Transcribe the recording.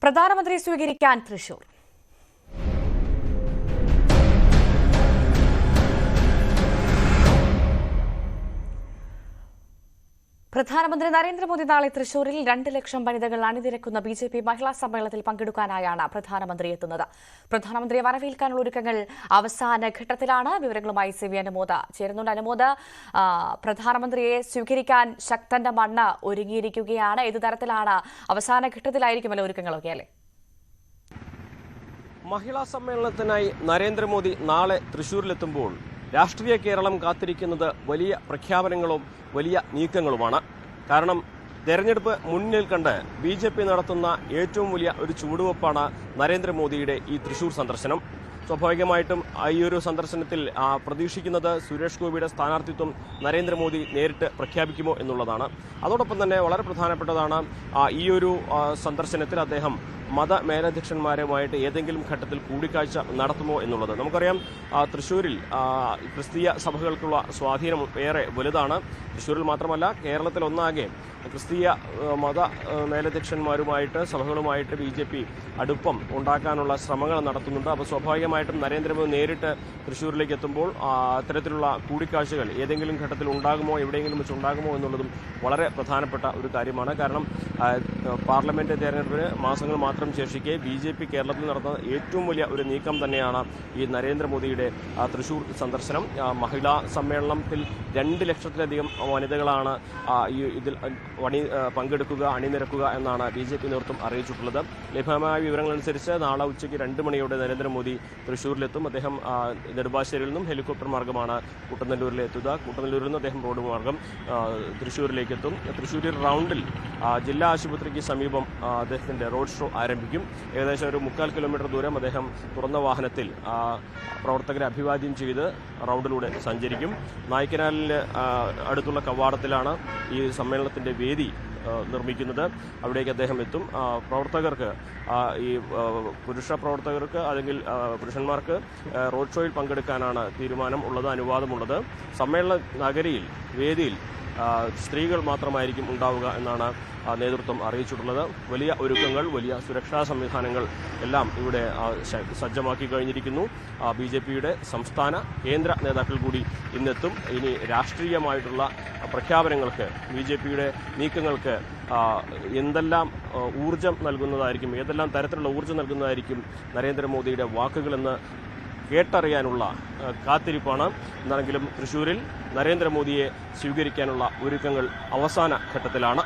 പ്രധാനമന്ത്രി സ്വീകരിക്കാൻ തൃശൂർ. പ്രധാനമന്ത്രി നരേന്ദ്രമോദി നാളെ തൃശൂരിൽ 2 ലക്ഷം വനിതകൾ അണിനിരക്കുന്ന ബിജെപി മഹിളാ സമ്മേളനത്തിൽ പങ്കെടുക്കാനായാണ് പ്രധാനമന്ത്രി എത്തുന്നത്. പ്രധാനമന്ത്രിയെ വരവേൽക്കാനുള്ള ഒരുക്കങ്ങൾ അവസാന ഘട്ടത്തിലാണ്. വിവരങ്ങളുമായി സി വി അനുമോദ് ചേരുന്നുണ്ട്. അനുമോദ്, പ്രധാനമന്ത്രിയെ സ്വീകരിക്കാൻ ശക്തന്റെ മണ്ണ് ഒരുങ്ങിയിരിക്കുകയാണ്. ഏതു തരത്തിലാണ് അവസാന ഘട്ടത്തിലായിരിക്കുമല്ലോ ഒരുക്കങ്ങളൊക്കെ അല്ലേ? മഹിളാ സമ്മേളനത്തിനായി നരേന്ദ്രമോദി നാളെ തൃശൂരിലെത്തുമ്പോൾ രാഷ്ട്രീയ കേരളം കാത്തിരിക്കുന്നത് വലിയ പ്രഖ്യാപനങ്ങളും വലിയ നീക്കങ്ങളുമാണ്. കാരണം തെരഞ്ഞെടുപ്പ് മുന്നിൽ കണ്ട് BJP നടത്തുന്ന ഏറ്റവും വലിയ ഒരു ചുവടുവെപ്പാണ് നരേന്ദ്രമോദിയുടെ ഈ തൃശൂർ സന്ദർശനം. സ്വാഭാവികമായിട്ടും ഈ ഒരു സന്ദർശനത്തിൽ പ്രതീക്ഷിക്കുന്നത് സുരേഷ് ഗോപിയുടെ സ്ഥാനാർത്ഥിത്വം നരേന്ദ്രമോദി നേരിട്ട് പ്രഖ്യാപിക്കുമോ എന്നുള്ളതാണ്. അതോടൊപ്പം തന്നെ വളരെ പ്രധാനപ്പെട്ടതാണ് ഈ ഒരു സന്ദർശനത്തിൽ അദ്ദേഹം മതമേലധ്യക്ഷന്മാരുമായിട്ട് ഏതെങ്കിലും ഘട്ടത്തിൽ കൂടിക്കാഴ്ച നടത്തുമോ എന്നുള്ളത്. നമുക്കറിയാം, തൃശ്ശൂരിൽ ക്രിസ്തീയ സഭകൾക്കുള്ള സ്വാധീനം ഏറെ വലുതാണ്. തൃശ്ശൂരിൽ മാത്രമല്ല, കേരളത്തിൽ ഒന്നാകെ ക്രിസ്തീയ മത മേലധ്യക്ഷന്മാരുമായിട്ട് സഭകളുമായിട്ട് BJP അടുപ്പം ഉണ്ടാക്കാനുള്ള ശ്രമങ്ങൾ നടത്തുന്നുണ്ട്. അപ്പോൾ സ്വാഭാവികമായിട്ടും നരേന്ദ്രമോദി നേരിട്ട് തൃശ്ശൂരിലേക്ക് എത്തുമ്പോൾ അത്തരത്തിലുള്ള കൂടിക്കാഴ്ചകൾ ഏതെങ്കിലും ഘട്ടത്തിൽ ഉണ്ടാകുമോ, എവിടെയെങ്കിലും വെച്ച് ഉണ്ടാകുമോ എന്നുള്ളതും വളരെ പ്രധാനപ്പെട്ട ഒരു കാര്യമാണ്. കാരണം പാർലമെന്റ് തെരഞ്ഞെടുപ്പിന് മാസങ്ങൾ മാത്രം ശേഷിക്കെ BJP കേരളത്തിൽ നടത്തുന്ന ഏറ്റവും വലിയ ഒരു നീക്കം തന്നെയാണ് ഈ നരേന്ദ്രമോദിയുടെ തൃശൂർ സന്ദർശനം. മഹിളാ സമ്മേളനത്തിൽ 2 ലക്ഷത്തിലധികം വനിതകളാണ് ഇതിൽ പങ്കെടുക്കുക, അണിനിരക്കുക എന്നാണ് BJP നേതൃത്വം അറിയിച്ചിട്ടുള്ളത്. ലഭ്യമായ വിവരങ്ങളനുസരിച്ച് നാളെ ഉച്ചയ്ക്ക് 2 മണിയോടെ നരേന്ദ്രമോദി തൃശ്ശൂരിലെത്തും. അദ്ദേഹം നെടുമ്പാശ്ശേരിയിൽ നിന്നും ഹെലികോപ്റ്റർ മാർഗമാണ് കുട്ടനെല്ലൂരിലെത്തുക. കുട്ടനെല്ലൂരിൽ നിന്ന് അദ്ദേഹം റോഡ് മാർഗം തൃശ്ശൂരിലേക്ക് എത്തും. തൃശ്ശൂരിൽ റൗണ്ടിൽ ജില്ലാ ആശുപത്രിക്ക് സമീപം അദ്ദേഹത്തിന്റെ റോഡ് ഷോ ആരംഭിക്കും. ഏകദേശം ഒരു 3/4 കിലോമീറ്റർ ദൂരം അദ്ദേഹം തുറന്ന വാഹനത്തിൽ പ്രവർത്തകരെ അഭിവാദ്യം ചെയ്ത് റൗണ്ടിലൂടെ സഞ്ചരിക്കും. നായ്ക്കനാലിന് അടുത്തുള്ള കവാടത്തിലാണ് ഈ സമ്മേളനത്തിന്റെ വേദി നിർമ്മിക്കുന്നത്. അവിടേക്ക് അദ്ദേഹം എത്തും. പ്രവർത്തകർക്ക്, ഈ പുരുഷ പ്രവർത്തകർക്ക് അല്ലെങ്കിൽ പുരുഷന്മാർക്ക് റോഡ് ഷോയിൽ പങ്കെടുക്കാനാണ് തീരുമാനം ഉള്ളത്, അനുവാദമുള്ളത്. സമ്മേളന നഗരിയിൽ, വേദിയിൽ സ്ത്രീകൾ മാത്രമായിരിക്കും ഉണ്ടാവുക എന്നാണ് നേതൃത്വം അറിയിച്ചിട്ടുള്ളത്. വലിയ ഒരുക്കങ്ങൾ, വലിയ സുരക്ഷാ സംവിധാനങ്ങൾ എല്ലാം ഇവിടെ സജ്ജമാക്കി കഴിഞ്ഞിരിക്കുന്നു. BJPയുടെ സംസ്ഥാന കേന്ദ്ര നേതാക്കൾ കൂടി ഇന്നെത്തും. ഇനി രാഷ്ട്രീയമായിട്ടുള്ള പ്രഖ്യാപനങ്ങൾക്ക്, BJPയുടെ നീക്കങ്ങൾക്ക് എന്തെല്ലാം ഊർജം നൽകുന്നതായിരിക്കും, ഏതെല്ലാം തരത്തിലുള്ള ഊർജം നൽകുന്നതായിരിക്കും നരേന്ദ്രമോദിയുടെ വാക്കുകളെന്ന് കേട്ടറിയാനുള്ള കാത്തിരിപ്പാണ്. എന്നാണെങ്കിലും തൃശ്ശൂരിൽ നരേന്ദ്രമോദിയെ സ്വീകരിക്കാനുള്ള ഒരുക്കങ്ങൾ അവസാന ഘട്ടത്തിലാണ്.